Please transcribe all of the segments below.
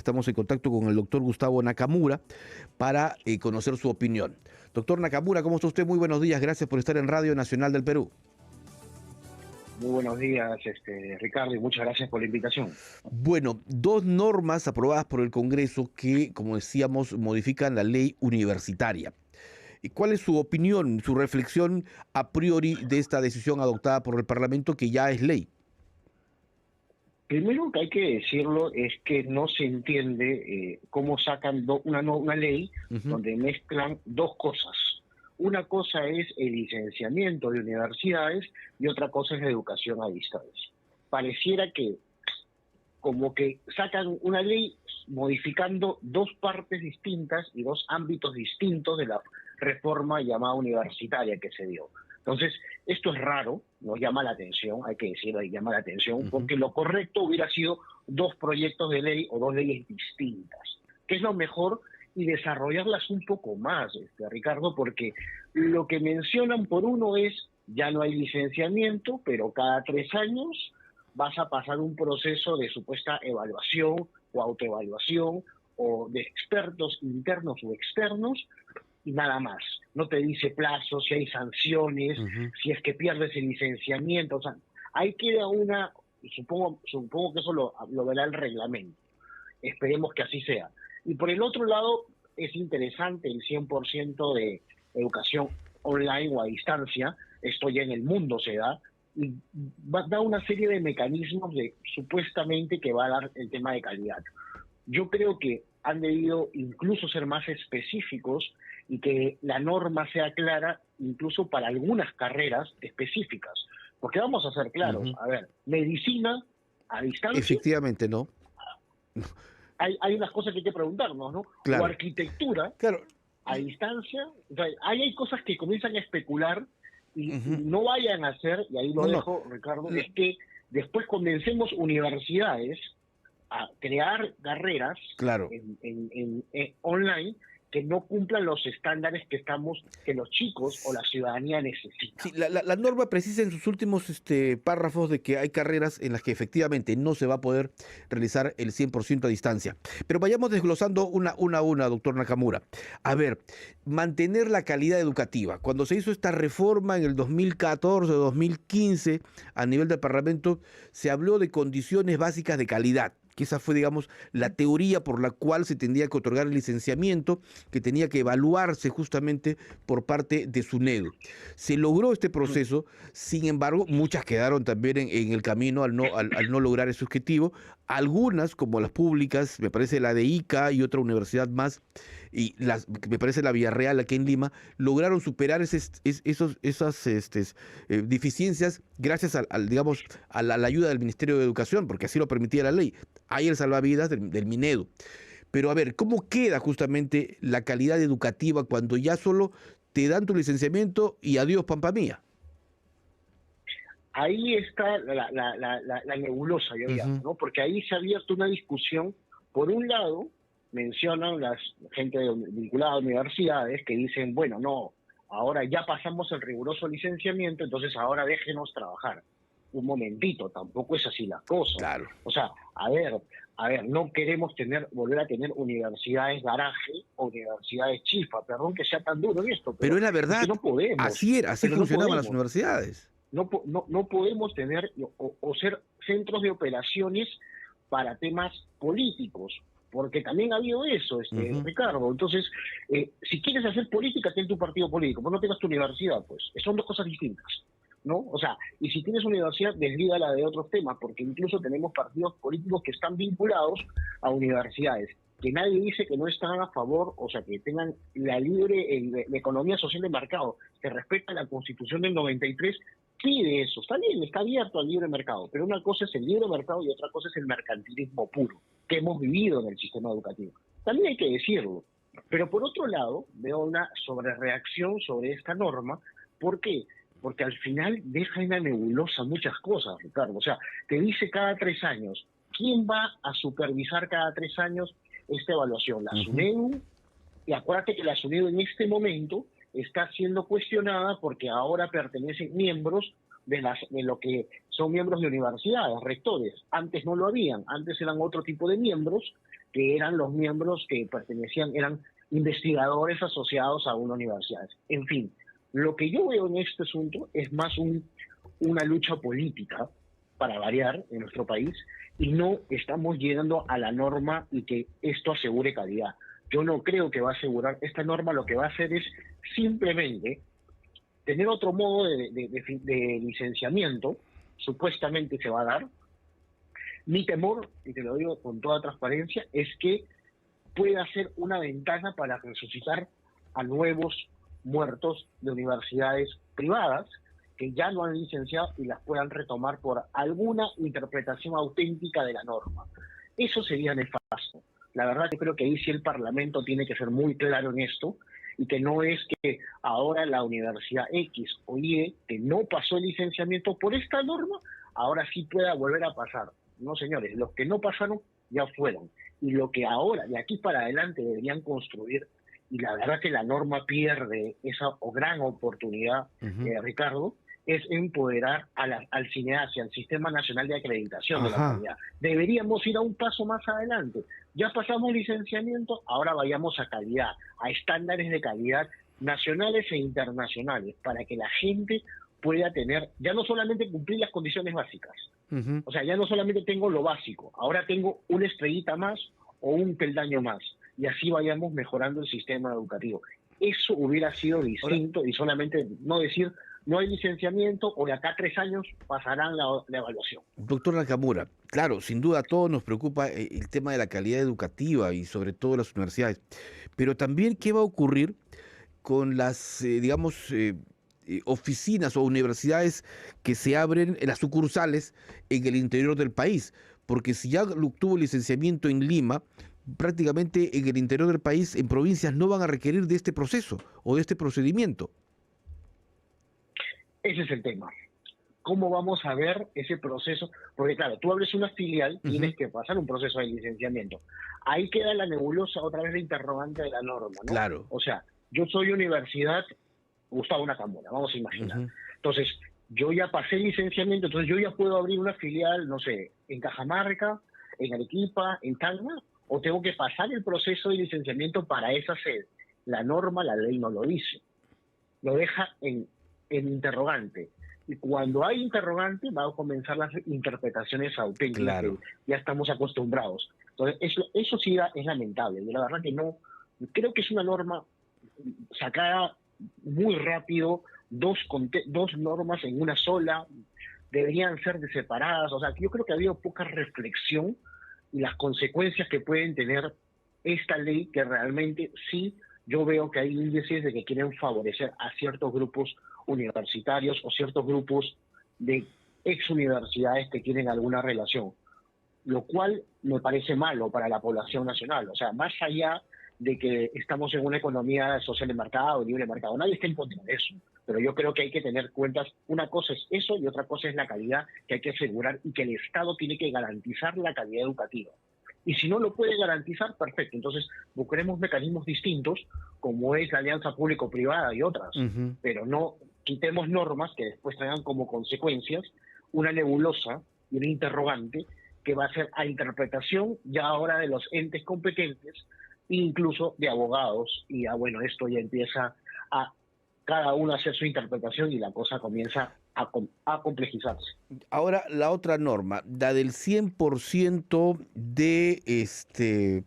Estamos en contacto con el doctor Gustavo Nakamura para conocer su opinión. Doctor Nakamura, ¿cómo está usted? Muy buenos días. Gracias por estar en Radio Nacional del Perú. Muy buenos días, Ricardo, y muchas gracias por la invitación. Bueno, dos normas aprobadas por el Congreso que, como decíamos, modifican la ley universitaria. ¿Y cuál es su opinión, su reflexión a priori de esta decisión adoptada por el Parlamento que ya es ley? Primero que hay que decirlo es que no se entiende cómo sacan una ley Ujú. donde mezclan dos cosas. Una cosa es el licenciamiento de universidades y otra cosa es la educación a distancia. Pareciera que como que sacan una ley modificando dos partes distintas y dos ámbitos distintos de la reforma llamada universitaria que se dio. Entonces, esto es raro, nos llama la atención, hay que decirlo, llama la atención, Ujú. porque lo correcto hubiera sido dos proyectos de ley o dos leyes distintas, que es lo mejor, y desarrollarlas un poco más, Ricardo, porque lo que mencionan por uno es, ya no hay licenciamiento, pero cada 3 años vas a pasar un proceso de supuesta evaluación o autoevaluación o de expertos internos o externos y nada más. No te dice plazos, si hay sanciones, Ujú. si es que pierdes el licenciamiento. O sea, ahí queda supongo que eso lo verá el reglamento. Esperemos que así sea. Y por el otro lado, es interesante el 100% de educación online o a distancia. Esto ya en el mundo se da, y da una serie de mecanismos de supuestamente que va a dar el tema de calidad. Yo creo que han debido incluso ser más específicos y que la norma sea clara incluso para algunas carreras específicas. Porque vamos a ser claros, Ujú. a ver, medicina a distancia, Efectivamente, ¿no? hay unas cosas que hay que preguntarnos, ¿no? O Claro, arquitectura claro. a distancia, o sea, ahí hay cosas que comienzan a especular y Ujú. no vayan a hacer, y ahí lo No, no. dejo, Ricardo, La- es que después convencemos universidades a crear carreras claro. en online que no cumplan los estándares que los chicos o la ciudadanía necesitan. Sí, la norma precisa en sus últimos párrafos de que hay carreras en las que efectivamente no se va a poder realizar el 100% a distancia. Pero vayamos desglosando a una, doctor Nakamura. A ver, mantener la calidad educativa. Cuando se hizo esta reforma en el 2014, 2015, a nivel del Parlamento, se habló de condiciones básicas de calidad, que esa fue, digamos, la teoría por la cual se tendría que otorgar el licenciamiento, que tenía que evaluarse justamente por parte de SUNEDU. Se logró este proceso, sin embargo, muchas quedaron también en el camino al no lograr ese objetivo. Algunas, como las públicas, me parece la de Ica y otra universidad más, me parece la Villarreal aquí en Lima, lograron superar esas deficiencias gracias digamos, a la ayuda del Ministerio de Educación, porque así lo permitía la ley. Hay el salvavidas del Minedu. Pero a ver, ¿cómo queda justamente la calidad educativa cuando ya solo te dan tu licenciamiento y adiós, pampa mía? Ahí está la nebulosa, yo llamo, Ujú. ¿no? Porque ahí se ha abierto una discusión. Por un lado, mencionan la gente vinculada a universidades que dicen, bueno, no, ahora ya pasamos el riguroso licenciamiento, entonces ahora déjenos trabajar. Un momentito, tampoco es así la cosa. Claro. O sea, a ver, no queremos volver a tener universidades garaje o universidades chifa, perdón que sea tan duro en esto, Pero pero es la es que verdad, no podemos, así era, así pero no funcionaban las podemos. universidades. No podemos tener o ser centros de operaciones para temas políticos, porque también ha habido eso, Ujú. Ricardo. Entonces, si quieres hacer política, ten tu partido político, pues no tengas tu universidad, pues. Son dos cosas distintas, ¿no? O sea, y si tienes universidad, deslígala de otros temas, porque incluso tenemos partidos políticos que están vinculados a universidades, que nadie dice que no están a favor, o sea, que tengan la economía social de mercado, que respeta la Constitución del 93, pide eso. Está bien, está abierto al libre mercado, pero una cosa es el libre mercado y otra cosa es el mercantilismo puro, que hemos vivido en el sistema educativo. También hay que decirlo. Pero por otro lado, veo una sobrereacción sobre esta norma. ¿Por qué? Porque al final deja en la nebulosa muchas cosas, Ricardo. O sea, te dice cada 3 años. ¿Quién va a supervisar cada 3 años esta evaluación? La Ujú. SUNEDU, y acuérdate que la SUNEDU en este momento está siendo cuestionada porque ahora pertenecen miembros de lo que son miembros de universidades, rectores. Antes no lo habían, antes eran otro tipo de miembros que eran los miembros que pertenecían, eran investigadores asociados a una universidad. En fin, lo que yo veo en este asunto es más una lucha política, para variar, en nuestro país, y no estamos llegando a la norma y que esto asegure calidad. Yo no creo que va a asegurar, esta norma lo que va a hacer es simplemente tener otro modo de licenciamiento, supuestamente se va a dar. Mi temor, y te lo digo con toda transparencia, es que pueda ser una ventana para resucitar a nuevos muertos de universidades privadas que ya no han licenciado y las puedan retomar por alguna interpretación auténtica de la norma. Eso sería nefasto. La verdad que creo que ahí sí el Parlamento tiene que ser muy claro en esto, y que no es que ahora la universidad X o Y, que no pasó el licenciamiento por esta norma, ahora sí pueda volver a pasar. No, señores, los que no pasaron ya fueron. Y lo que ahora, de aquí para adelante, deberían construir, y la verdad que la norma pierde esa gran oportunidad, Ricardo, es empoderar al cineasta, al Sistema Nacional de Acreditación de la Calidad. Deberíamos ir a un paso más adelante. Ya pasamos licenciamiento, ahora vayamos a calidad, a estándares de calidad nacionales e internacionales, para que la gente pueda tener, ya no solamente cumplir las condiciones básicas, o sea, ya no solamente tengo lo básico, ahora tengo una estrellita más o un peldaño más, y así vayamos mejorando el sistema educativo. Eso hubiera sido distinto, y solamente no decir no hay licenciamiento o de acá a 3 años pasarán la evaluación. Doctor Nakamura, claro, sin duda a todos nos preocupa el tema de la calidad educativa y sobre todo las universidades, pero también qué va a ocurrir con las, oficinas o universidades que se abren en las sucursales en el interior del país, porque si ya tuvo licenciamiento en Lima, prácticamente en el interior del país, en provincias, no van a requerir de este proceso o de este procedimiento. Ese es el tema. ¿Cómo vamos a ver ese proceso? Porque claro, tú abres una filial, tienes que pasar un proceso de licenciamiento. Ahí queda la nebulosa, otra vez la interrogante de la norma, ¿no? Claro. O sea, yo soy Universidad Gustavo Nakamura, vamos a imaginar. Entonces, yo ya pasé el licenciamiento, entonces yo ya puedo abrir una filial, no sé, en Cajamarca, en Arequipa, en Tacna, o tengo que pasar el proceso de licenciamiento para esa sede. La norma, la ley no lo dice. Lo deja en interrogante. Y cuando hay interrogante, van a comenzar las interpretaciones auténticas, que ya estamos acostumbrados. Entonces, eso sí es lamentable. Yo la verdad que no, creo que es una norma sacada muy rápido, dos normas en una sola, deberían ser separadas. O sea, yo creo que ha habido poca reflexión y las consecuencias que pueden tener esta ley, que realmente sí, yo veo que hay índices de que quieren favorecer a ciertos grupos universitarios o ciertos grupos de ex universidades que tienen alguna relación, lo cual me parece malo para la población nacional. O sea, más allá de que estamos en una economía social de mercado, libre mercado, nadie está en contra de eso, pero yo creo que hay que tener cuentas. Una cosa es eso y otra cosa es la calidad, que hay que asegurar, y que el Estado tiene que garantizar la calidad educativa. Y si no lo puede garantizar, perfecto. Entonces buscaremos mecanismos distintos, como es la alianza público-privada y otras, pero no quitemos normas que después traigan como consecuencias una nebulosa y un interrogante que va a ser a interpretación ya ahora de los entes competentes, incluso de abogados, y bueno, esto ya empieza a cada uno hacer su interpretación y la cosa comienza a complejizarse. Ahora, la otra norma, la del 100% de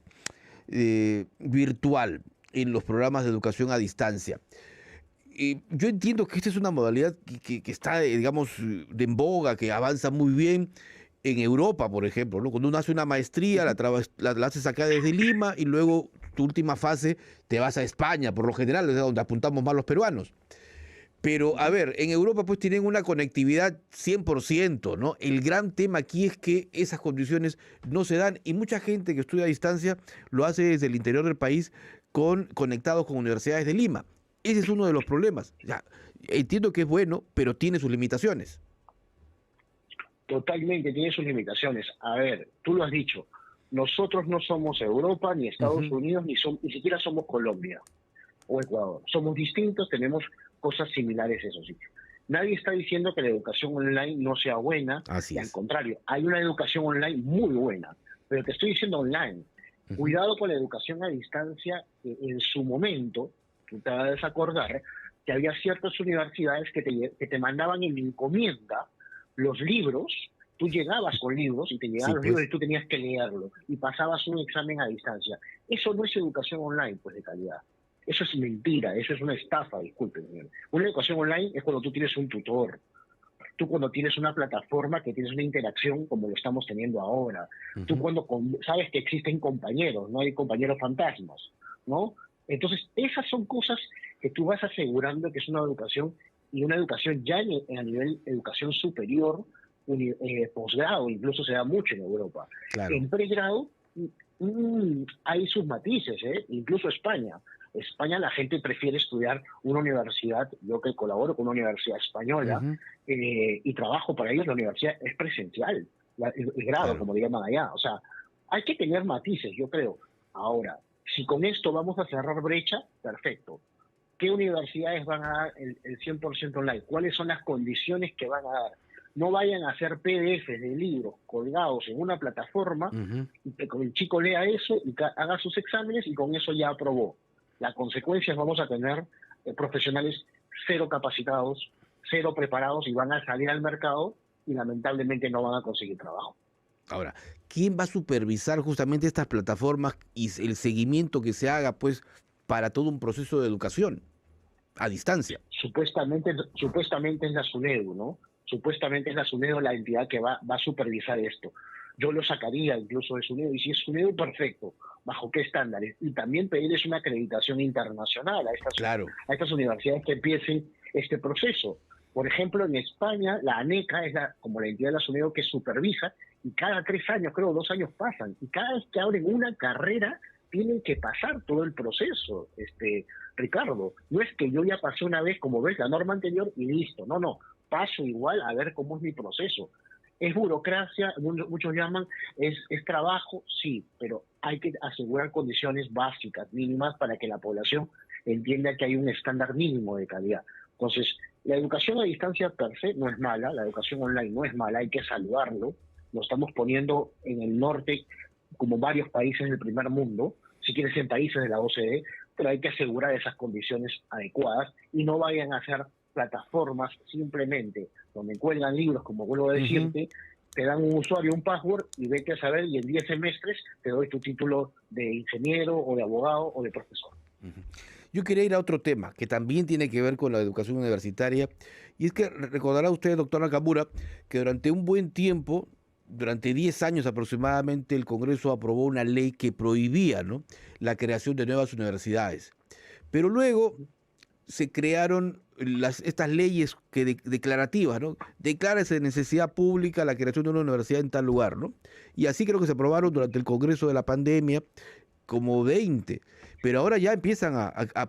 virtual en los programas de educación a distancia. Yo entiendo que esta es una modalidad que está, digamos, de en boga, que avanza muy bien en Europa, por ejemplo, ¿no? Cuando uno hace una maestría, la haces acá desde Lima y luego tu última fase te vas a España, por lo general, es donde apuntamos más los peruanos. Pero, a ver, en Europa pues tienen una conectividad 100%, ¿no? El gran tema aquí es que esas condiciones no se dan y mucha gente que estudia a distancia lo hace desde el interior del país conectados con universidades de Lima. Ese es uno de los problemas. O sea, entiendo que es bueno, pero tiene sus limitaciones. Totalmente, tiene sus limitaciones. A ver, tú lo has dicho, nosotros no somos Europa, ni Estados Unidos, ni siquiera somos Colombia o Ecuador. Somos distintos, tenemos cosas similares, eso sí. Nadie está diciendo que la educación online no sea buena, y al contrario, hay una educación online muy buena, pero te estoy diciendo online. Ujú. Cuidado con la educación a distancia, que en su momento, tú te vas a acordar, que había ciertas universidades que te mandaban en encomienda los libros, tú llegabas con libros y te Sí, llegaban los libros pues, y tú tenías que leerlo y pasabas un examen a distancia. Eso no es educación online, pues, de calidad. Eso es mentira, eso es una estafa, disculpen. Una educación online es cuando tú tienes un tutor, tú cuando tienes una plataforma que tienes una interacción como lo estamos teniendo ahora, tú ujú, cuando sabes que existen compañeros, no hay compañeros fantasmas, ¿no? Entonces, esas son cosas que tú vas asegurando que es una educación y una educación ya a nivel educación superior, posgrado, incluso se da mucho en Europa. claro. En pregrado hay sus matices, ¿eh? Incluso España. España la gente prefiere estudiar una universidad, yo que colaboro con una universidad española, Ujú, y trabajo para ellos, la universidad es presencial, el grado, claro. como le llaman allá. O sea, hay que tener matices, yo creo. Ahora, si con esto vamos a cerrar brecha, perfecto. ¿Qué universidades van a dar el 100% online? ¿Cuáles son las condiciones que van a dar? No vayan a hacer PDFs de libros colgados en una plataforma Ujú. y que el chico lea eso y haga sus exámenes y con eso ya aprobó. La consecuencia es vamos a tener profesionales cero capacitados, cero preparados y van a salir al mercado y lamentablemente no van a conseguir trabajo. Ahora, ¿quién va a supervisar justamente estas plataformas y el seguimiento que se haga, pues, para todo un proceso de educación a distancia? Supuestamente es la SUNEDU, ¿no? Supuestamente es la SUNEDU la entidad que va a supervisar esto. Yo lo sacaría incluso de SUNEDU, y si es SUNEDU, perfecto. ¿Bajo qué estándares? Y también pedirles una acreditación internacional Claro. a estas universidades que empiecen este proceso. Por ejemplo, en España, la ANECA es como la entidad de la SUNEDU que supervisa, y cada 3 años, creo, 2 años pasan, y cada vez que abren una carrera, tienen que pasar todo el proceso, Ricardo. No es que yo ya pasé una vez, como ves, la norma anterior y listo. No, no. Paso igual a ver cómo es mi proceso. Es burocracia, muchos llaman, es trabajo, sí, pero hay que asegurar condiciones básicas, mínimas, para que la población entienda que hay un estándar mínimo de calidad. Entonces, la educación a distancia per se no es mala, la educación online no es mala, hay que saludarlo. Lo estamos poniendo en el norte, como varios países del primer mundo, si quieres en países de la OCDE, pero hay que asegurar esas condiciones adecuadas y no vayan a hacer plataformas simplemente donde cuelgan libros, como vuelvo a Ujú, decirte, te dan un usuario, un password y vete a saber y en 10 semestres te doy tu título de ingeniero o de abogado o de profesor. ujú. Yo quería ir a otro tema que también tiene que ver con la educación universitaria, y es que recordará usted, doctor Nakamura, que durante un buen tiempo, durante 10 años aproximadamente, el Congreso aprobó una ley que prohibía, ¿no?, la creación de nuevas universidades. Pero luego se crearon estas leyes declarativas, ¿no? Declárese de necesidad pública la creación de una universidad en tal lugar, ¿no? Y así creo que se aprobaron durante el Congreso de la pandemia como 20, pero ahora ya empiezan a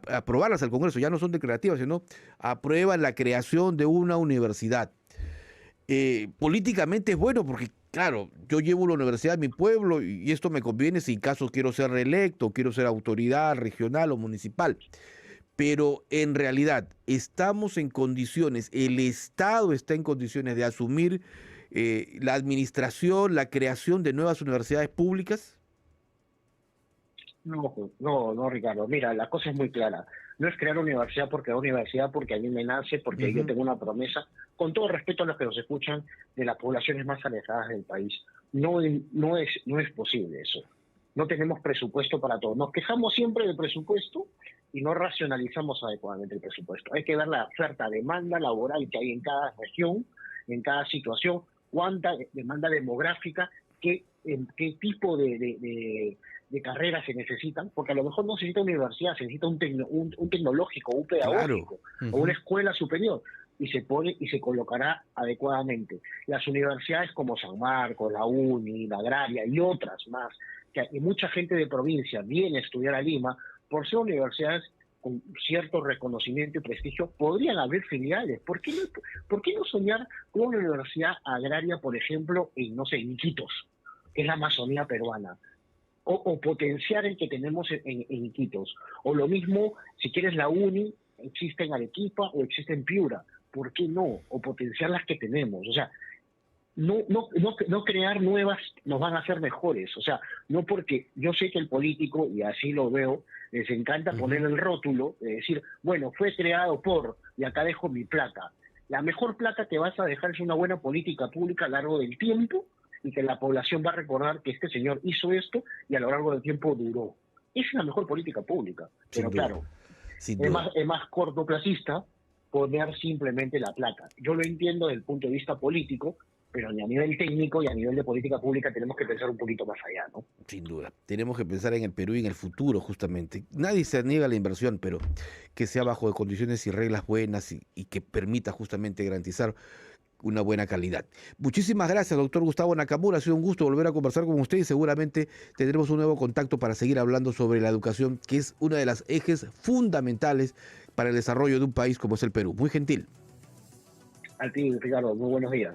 aprobarlas al Congreso, ya no son declarativas, sino aprueban la creación de una universidad. Políticamente es bueno porque, claro, yo llevo una universidad en mi pueblo y esto me conviene si en caso quiero ser reelecto, quiero ser autoridad regional o municipal. Pero en realidad, ¿estamos en condiciones, el Estado está en condiciones de asumir la administración, la creación de nuevas universidades públicas? No, no, no, Ricardo. Mira, la cosa es muy clara. No es crear universidad porque da universidad, porque a mí me nace, porque yo Ujú, tengo una promesa, con todo respeto a los que nos escuchan de las poblaciones más alejadas del país. No, no es posible eso. No tenemos presupuesto para todo. Nos quejamos siempre del presupuesto y no racionalizamos adecuadamente el presupuesto. Hay que ver la oferta, demanda laboral que hay en cada región, en cada situación, cuánta demanda demográfica, qué tipo de carreras se necesitan, porque a lo mejor no se necesita universidad, se necesita un tecnológico, un claro. pedagógico o una Ujú, escuela superior, y se pone y se colocará adecuadamente. Las universidades como San Marcos, la UNI, la Agraria y otras más, y mucha gente de provincia viene a estudiar a Lima, por ser universidades con cierto reconocimiento y prestigio, podrían haber filiales. Por qué no soñar con una universidad agraria, por ejemplo, en, no sé, en Iquitos, que es la Amazonía peruana? O potenciar el que tenemos en Iquitos. O lo mismo, si quieres la UNI, existe en Arequipa o existe en Piura. ¿Por qué no? O potenciar las que tenemos. O sea, no crear nuevas nos van a hacer mejores. O sea, no porque yo sé que el político, y así lo veo, les encanta poner el rótulo de decir, bueno, fue creado por, y acá dejo mi plata. La mejor plata que vas a dejar es una buena política pública a lo largo del tiempo y que la población va a recordar que este señor hizo esto y a lo largo del tiempo duró. Esa es la mejor política pública. Pero claro, Sin duda. es más cortoplacista poner simplemente la plata. Yo lo entiendo desde el punto de vista político, pero a nivel técnico y a nivel de política pública tenemos que pensar un poquito más allá, ¿no? Sin duda. Tenemos que pensar en el Perú y en el futuro, justamente. Nadie se niega a la inversión, pero que sea bajo de condiciones y reglas buenas y que permita justamente garantizar una buena calidad. Muchísimas gracias, doctor Gustavo Nakamura. Ha sido un gusto volver a conversar con usted y seguramente tendremos un nuevo contacto para seguir hablando sobre la educación, que es una de las ejes fundamentales para el desarrollo de un país como es el Perú. Muy gentil. A ti, Ricardo, muy buenos días.